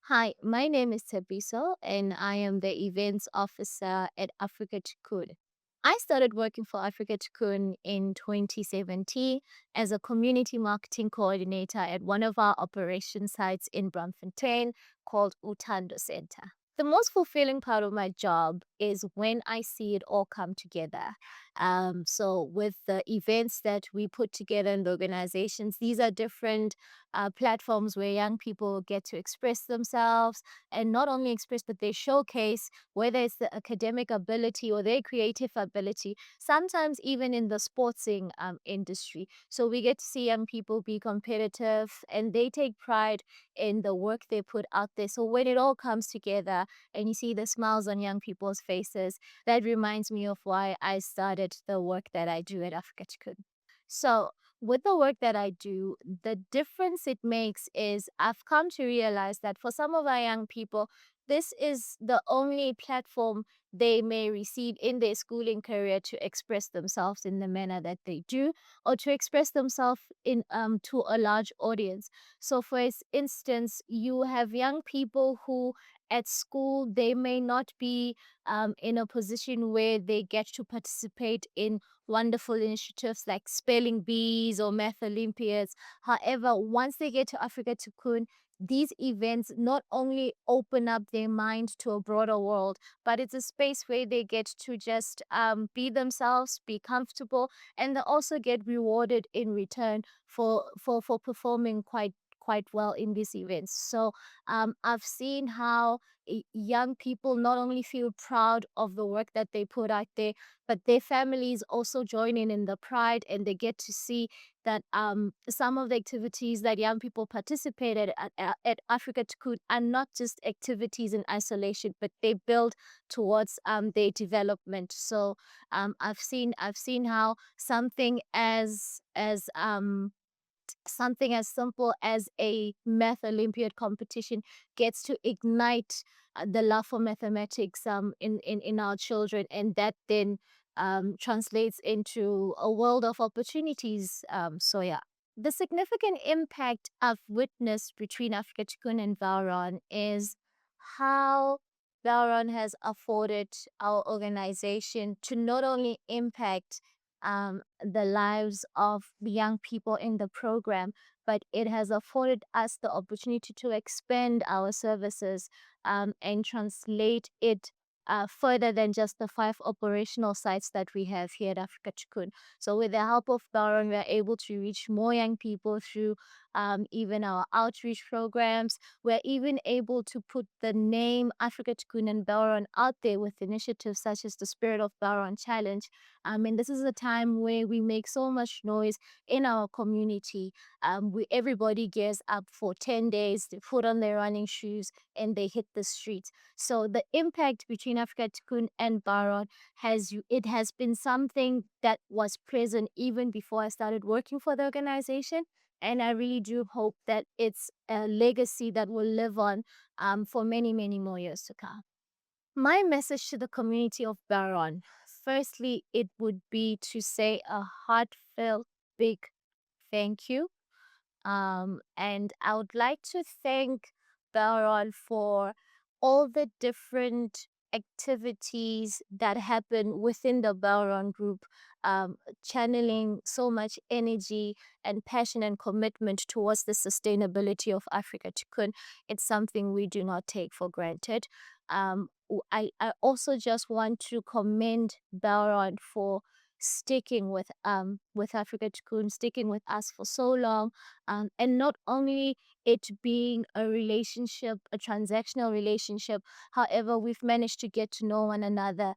Hi, my name is TSHEPISO and I am the events officer at Afrika Tikkun. I started working for Afrika Tikkun in 2017 as a community marketing coordinator at one of our operation sites in Braamfontein called Utando Center. The most fulfilling part of my job is when I see it all come together. So, with the events that we put together in the organizations, these are different platforms where young people get to express themselves and not only express, but they showcase whether it's the academic ability or their creative ability, sometimes even in the sportsing industry. So we get to see young people be competitive and they take pride in the work they put out there. So when it all comes together and you see the smiles on young people's faces, that reminds me of why I started the work that I do at Afrika Tikkun. So with the work that I do, the difference it makes is I've come to realize that for some of our young people, this is the only platform they may receive in their schooling career to express themselves in the manner that they do, or to express themselves in to a large audience. So, for instance, you have young people who at school they may not be in a position where they get to participate in wonderful initiatives like spelling bees or math Olympiads. However, once they get to Afrika Tikkun, these events not only open up their mind to a broader world, but it's a space where they get to just be themselves, be comfortable, and they also get rewarded in return for performing quite well in these events. So I've seen how young people not only feel proud of the work that they put out there, but their families also join in the pride and they get to see that some of the activities that young people participated at Afrika Tikkun are not just activities in isolation, but they build towards their development. So I've seen how something as simple as a math Olympiad competition gets to ignite the love for mathematics in our children, and that then translates into a world of opportunities. So, yeah. The significant impact I've witnessed between Afrika Tikkun and Valron is how Valron has afforded our organization to not only impact the lives of the young people in the program, but it has afforded us the opportunity to expand our services and translate it further than just the 5 operational sites that we have here at Afrika Tikkun. So, with the help of Baron, we're able to reach more young people through even our outreach programs. We're even able to put the name Afrika Tikkun and Baron out there with initiatives such as the Spirit of Baron Challenge. And this is a time where we make so much noise in our community. Everybody gears up for 10 days, they put on their running shoes, and they hit the streets. So the impact between Afrika Tikkun and Baron has been something that was present even before I started working for the organization. And I really do hope that it's a legacy that will live on for many, many more years to come. My message to the community of Baron, firstly, it would be to say a heartfelt big thank you. And I would like to thank Baron for all the different activities that happen within the Baron group, channeling so much energy and passion and commitment towards the sustainability of Afrika Tikkun. It's something we do not take for granted. I also just want to commend Baron for sticking with Afrika Tikkun, sticking with us for so long, and not only it being a relationship, a transactional relationship. However, we've managed to get to know one another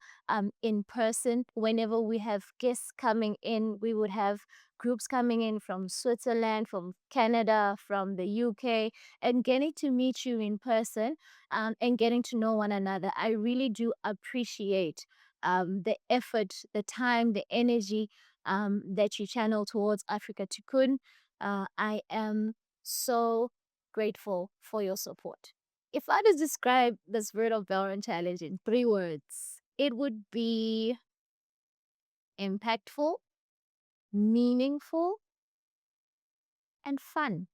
in person. Whenever we have guests coming in, we would have groups coming in from Switzerland, from Canada, from the UK, and getting to meet you in person and getting to know one another. I really do appreciate the effort, the time, the energy that you channel towards Afrika Tikkun. I am so grateful for your support. If I had to describe the Spirit of Valorant Challenge in 3 words, it would be impactful, meaningful, and fun.